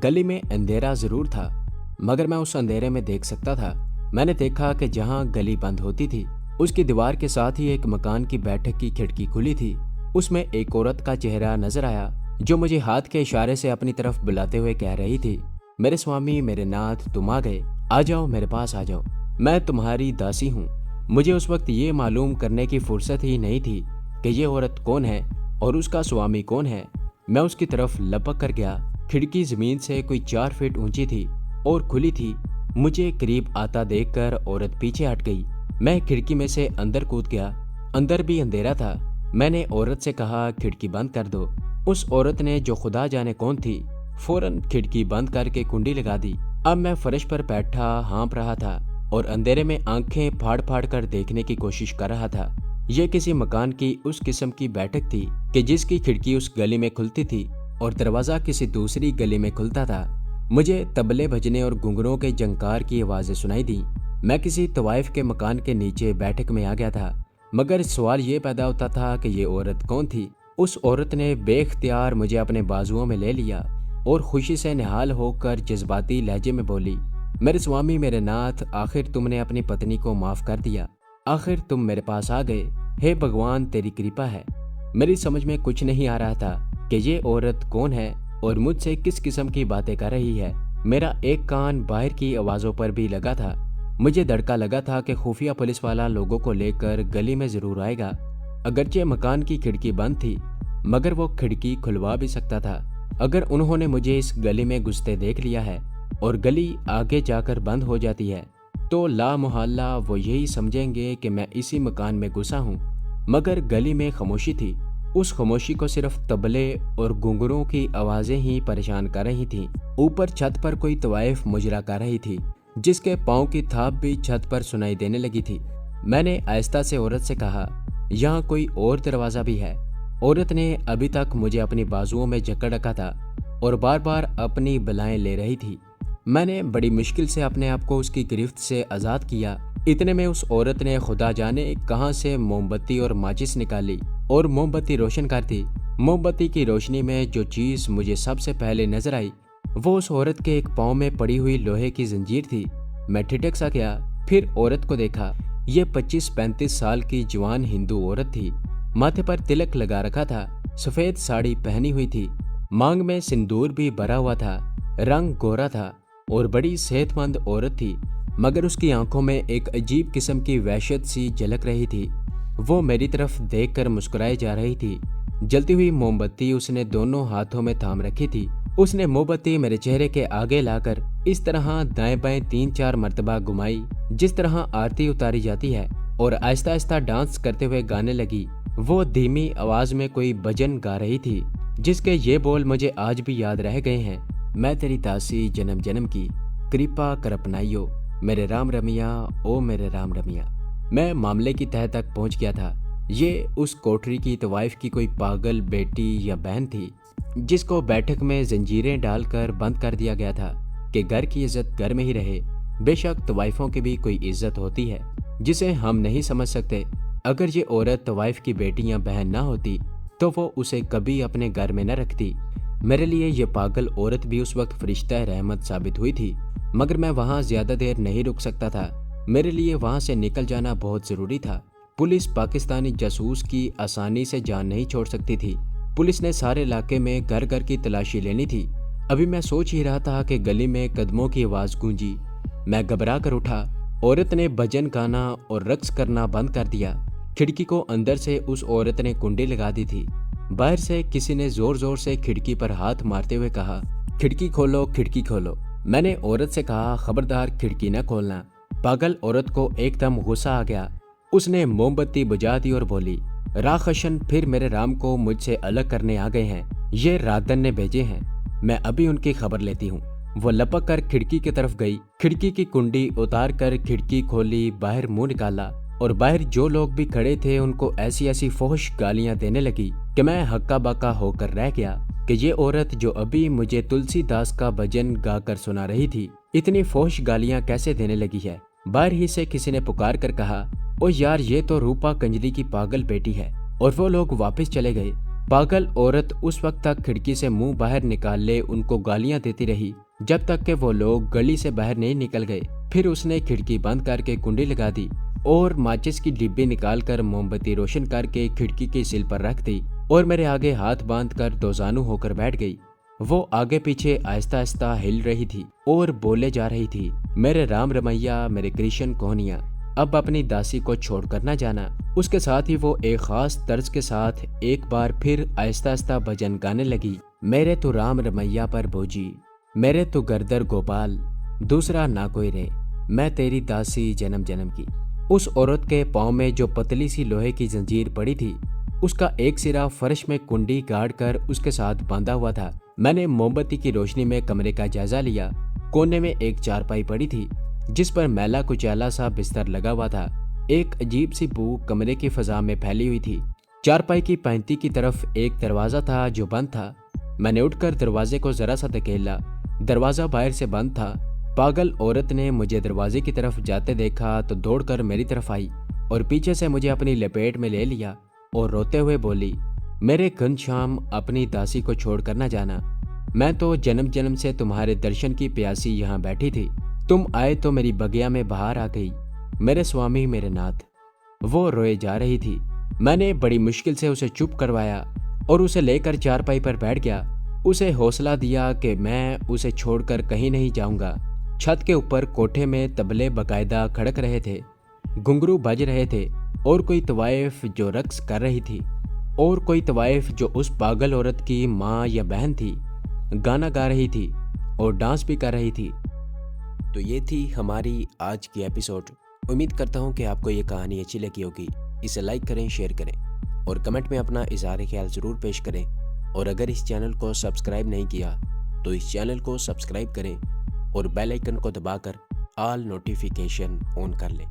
गली में अंधेरा जरूर था, मगर मैं उस अंधेरे में देख सकता था। मैंने देखा कि जहां गली बंद होती थी उसकी दीवार के साथ ही एक मकान की बैठक की खिड़की खुली थी। उसमें एक औरत का चेहरा नजर आया जो मुझे हाथ के इशारे से अपनी तरफ बुलाते हुए कह रही थी, मेरे स्वामी, मेरे नाथ, तुम आ गए, आ जाओ, मेरे पास आ जाओ, मैं तुम्हारी दासी हूँ। मुझे उस वक्त ये मालूम करने की फुर्सत ही नहीं थी कि ये औरत कौन है और उसका स्वामी कौन है। मैं उसकी तरफ लपक कर गया। खिड़की जमीन से कोई 4 फीट ऊंची थी और खुली थी। मुझे करीब आता देखकर औरत पीछे हट गई। मैं खिड़की में से अंदर कूद गया। अंदर भी अंधेरा था। मैंने औरत से कहा, खिड़की बंद कर दो। उस औरत ने, जो खुदा जाने कौन थी, फौरन खिड़की बंद करके कुंडी लगा दी। अब मैं फर्श पर बैठा हाँप रहा था और अंधेरे में आंखें फाड़ फाड़ कर देखने की कोशिश कर रहा था। यह किसी मकान की उस किस्म की बैठक थी कि जिसकी खिड़की उस गली में खुलती थी और दरवाजा किसी दूसरी गली में खुलता था। मुझे तबले बजने और घुंघरों के जंकार की आवाजें सुनाई दी। मैं किसी तवाइफ के मकान के नीचे बैठक में आ गया था, मगर सवाल ये पैदा होता था कि ये औरत कौन थी। उस औरत ने बेख्तियार मुझे अपने बाजुओं में ले लिया और खुशी से निहाल होकर जज्बाती लहजे में बोली, मेरे स्वामी, मेरे नाथ, आखिर तुमने अपनी पत्नी को माफ कर दिया, आखिर तुम मेरे पास आ गए, हे भगवान, तेरी कृपा है। मेरी समझ में कुछ नहीं आ रहा था कि ये औरत कौन है और मुझसे किस किस्म की बातें कर रही है। मेरा एक कान बाहर की आवाजों पर भी लगा था। मुझे धड़का लगा था कि खुफिया पुलिस वाला लोगों को लेकर गली में जरूर आएगा। अगरचे मकान की खिड़की बंद थी, मगर वो खिड़की खुलवा भी सकता था। अगर उन्होंने मुझे इस गली में घुसते देख लिया है और गली आगे जाकर बंद हो जाती है, तो ला मोहल्ला वो यही समझेंगे कि मैं इसी मकान में घुसा हूँ। मगर गली में खामोशी थी। उस खामोशी को सिर्फ तबले और घुंघरों की आवाजें ही परेशान कर रही थीं। ऊपर छत पर कोई तवाइफ मुजरा कर रही थी, जिसके पाँव की थाप भी छत पर सुनाई देने लगी थी। मैंने आहिस्ता से औरत से कहा, यहाँ कोई और दरवाजा भी है। औरत ने अभी तक मुझे अपनी बाजुओं में जकड़ रखा था और बार बार अपनी बलाएं ले रही थी। मैंने बड़ी मुश्किल से अपने आप को उसकी गिरफ्त से आजाद किया। इतने में उस औरत ने खुदा जाने कहां से मोमबत्ती और माचिस निकाली और मोमबत्ती रोशन कर दी। मोमबत्ती की रोशनी में जो चीज मुझे सबसे पहले नजर आई वो उस औरत के एक पाँव में पड़ी हुई लोहे की जंजीर थी। मैं ठिठक सा गया। फिर औरत को देखा। ये 25-35 साल की जवान हिंदू औरत थी। माथे पर तिलक लगा रखा था, सफेद साड़ी पहनी हुई थी, मांग में सिंदूर भी भरा हुआ था, रंग गोरा था और बड़ी सेहतमंद औरत थी। मगर उसकी आंखों में एक अजीब किस्म की वहशत सी झलक रही थी। वो मेरी तरफ देखकर मुस्कुराए जा रही थी। जलती हुई मोमबत्ती उसने दोनों हाथों में थाम रखी थी। उसने मोमबत्ती मेरे चेहरे के आगे लाकर इस तरह दाएं बाएं 3-4 मर्तबा घुमाई जिस तरह आरती उतारी जाती है, और आहिस्ता आहिस्ता डांस करते हुए गाने लगी। वो धीमी आवाज में कोई भजन गा रही थी जिसके ये बोल मुझे आज भी याद रह गए हैं। मैं तेरी दासी जन्म जन्म की, कृपा कर अपनाइयो, मेरे राम रमिया, ओ मेरे राम रमिया। मैं मामले की तह तक पहुंच गया था। ये उस कोठरी की तवाइफ की कोई पागल बेटी या बहन थी जिसको बैठक में जंजीरें डालकर बंद कर दिया गया था कि घर की इज्जत घर में ही रहे। बेशक तवाइफों की भी कोई इज्जत होती है जिसे हम नहीं समझ सकते। अगर ये औरत तवाइफ की बेटी या बहन ना होती तो वो उसे कभी अपने घर में न रखती। मेरे लिए ये पागल औरत भी उस वक्त फरिश्ता रहमत साबित हुई थी, मगर मैं वहां ज्यादा देर नहीं रुक सकता था। मेरे लिए वहां से निकल जाना बहुत जरूरी था। पुलिस पाकिस्तानी जासूस की आसानी से जान नहीं छोड़ सकती थी। पुलिस ने सारे इलाके में घर घर की तलाशी लेनी थी। अभी मैं सोच ही रहा था कि गली में कदमों की आवाज गूंजी। मैं घबरा कर उठा। औरत ने भजन गाना और रक्स करना बंद कर दिया। खिड़की को अंदर से उस औरत ने कुंडी लगा दी थी। बाहर से किसी ने जोर जोर से खिड़की पर हाथ मारते हुए कहा, खिड़की खोलो, खिड़की खोलो। मैंने औरत से कहा, खबरदार खिड़की न खोलना। पागल औरत को एकदम गुस्सा आ गया। उसने मोमबत्ती बुझा दी और बोली, राखशन फिर मेरे राम को मुझसे अलग करने आ गए हैं। ये राधन ने भेजे हैं, मैं अभी उनकी खबर लेती हूँ। वो लपक कर खिड़की की तरफ गई। खिड़की की कुंडी उतार कर खिड़की खोली, बाहर मुंह निकाला और बाहर जो लोग भी खड़े थे उनको ऐसी ऐसी फोश गालियां देने लगी कि मैं हक्का बक्का होकर रह गया कि ये औरत जो अभी मुझे तुलसीदास का भजन गाकर सुना रही थी, इतनी फोश गालियां कैसे देने लगी है। बाहर ही से किसी ने पुकार कर कहा, ओ यार, ये तो रूपा कंजली की पागल बेटी है। और वो लोग वापस चले गए। पागल औरत उस वक्त तक खिड़की से मुंह बाहर निकाल ले उनको गालियां देती रही जब तक कि वो लोग गली से बाहर नहीं निकल गए। फिर उसने खिड़की बंद करके कुंडी लगा दी और माचिस की डिब्बी निकालकर मोमबत्ती रोशन करके खिड़की की सिल पर रख दी और मेरे आगे हाथ बांधकर दोजानू होकर बैठ गई। वो आगे पीछे आहिस्ता आहिस्ता हिल रही थी और बोले जा रही थी, मेरे राम रमैया, मेरे कृष्ण कोहनिया, अब अपनी दासी को छोड़कर न जाना। उसके साथ ही वो एक खास तर्ज के साथ एक बार फिर आहिस्ता आहिस्ता भजन गाने लगी। मेरे तो राम रमैया पर बोझी, मेरे तो गर्दर गोपाल, दूसरा ना कोई रे, मैं तेरी दासी जन्म जन्म की। उस औरत के पाँव में जो पतली सी लोहे की जंजीर पड़ी थी उसका एक सिरा फर्श में कुंडी गाड़ कर उसके साथ बांधा हुआ था। मैंने मोमबत्ती की रोशनी में कमरे का जायजा लिया। कोने में एक चारपाई पड़ी थी जिस पर मैला कुचैला सा बिस्तर लगा हुआ था। एक अजीब सी बू कमरे की फजा में फैली हुई थी। चारपाई की पैंती की तरफ एक दरवाजा था जो बंद था। मैंने उठकर दरवाजे को जरा सा धकेला। दरवाजा बाहर से बंद था। पागल औरत ने मुझे दरवाजे की तरफ जाते देखा तो दौड़कर मेरी तरफ आई और पीछे से मुझे अपनी लपेट में ले लिया और रोते हुए बोली, मेरे घनश्याम, अपनी दासी को छोड़कर न जाना। मैं तो जन्म जन्म से तुम्हारे दर्शन की प्यासी यहाँ बैठी थी। तुम आए तो मेरी बगिया में बाहर आ गई। मेरे स्वामी, मेरे नाथ। वो रोए जा रही थी। मैंने बड़ी मुश्किल से उसे चुप करवाया और उसे लेकर चारपाई पर बैठ गया। उसे हौसला दिया कि मैं उसे छोड़कर कहीं नहीं जाऊंगा। छत के ऊपर कोठे में तबले बकायदा खड़क रहे थे, घुंघरू बज रहे थे और कोई तवाइफ जो रक्स कर रही थी और कोई तवाइफ जो उस पागल औरत की माँ या बहन थी गाना गा रही थी और डांस भी कर रही थी। तो ये थी हमारी आज की एपिसोड। उम्मीद करता हूँ कि आपको ये कहानी अच्छी लगी होगी। इसे लाइक करें, शेयर करें और कमेंट में अपना इज़हार ख्याल ज़रूर पेश करें। और अगर इस चैनल को सब्सक्राइब नहीं किया तो इस चैनल को सब्सक्राइब करें और बेल आइकन को दबाकर ऑल नोटिफिकेशन ऑन कर लें।